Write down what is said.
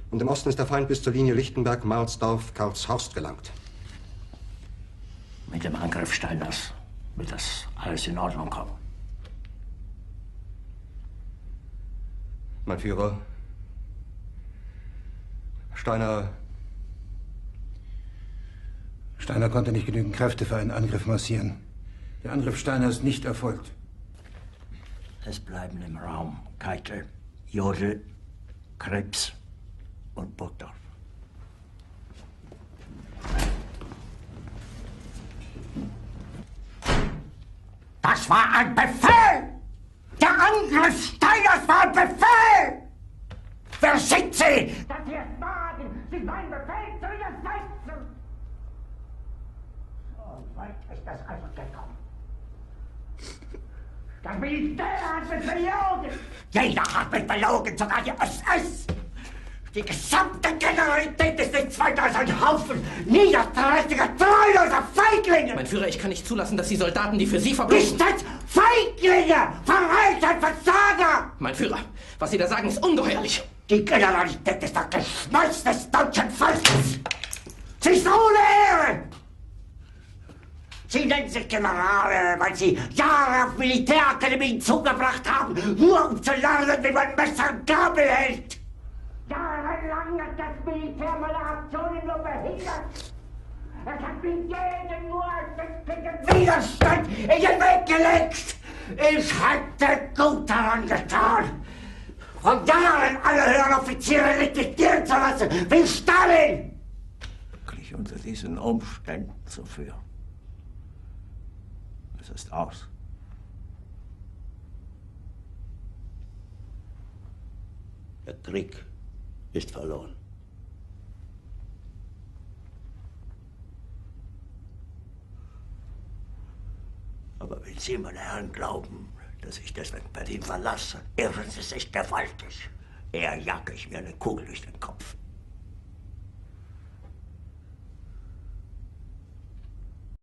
Und im Osten ist der Feind bis zur Linie Lichtenberg, Marsdorf, Kautshorst gelangt. Mit dem Angriff Steiners wird das alles in Ordnung kommen. Mein Führer, Steiner konnte nicht genügend Kräfte für einen Angriff massieren. Der Angriff Steiner ist nicht erfolgt. Es bleiben im Raum Keitel, Jodl, Krebs und Burgdorf. Das war ein Befehl! Der Angriff Steiners war ein Befehl! Wer sind Sie, dass Sie es wagen, sich meinen Befehl zu widersetzen? So weit ist das also gekommen. Das Militär hat mich belogen! Jeder hat mich belogen, sogar die SS! Die gesamte Generalität ist nichts weiter als ein Haufen niederträchtiger, treuloser Feiglinge! Mein Führer, ich kann nicht zulassen, dass die Soldaten, die für Sie verbringen... Nicht als Feiglinge! Verreiter, Versager! Mein Führer, was Sie da sagen, ist ungeheuerlich! Die Generalität ist das Geschmeiß des deutschen Volkes! Sie ist ohne Ehre! Sie nennen sich Generale, weil Sie Jahre auf Militärakademien zugebracht haben, nur um zu lernen, wie man Messer und Gabel hält! Jahrelang hat das Militär meine Aktionen nur behindert! Es hat mir jeden nur ersichtlichen Widerstand in den Weg gelegt! Ich hätte gut daran getan, von Jahren alle höheren Offiziere liquidieren zu lassen, wie Stalin! Wirklich unter diesen Umständen zu führen. Es ist aus. Der Krieg ist verloren. Aber wenn Sie, meine Herren, glauben, dass ich deswegen Berlin verlasse, irren Sie sich gewaltig. Eher jage ich mir eine Kugel durch den Kopf.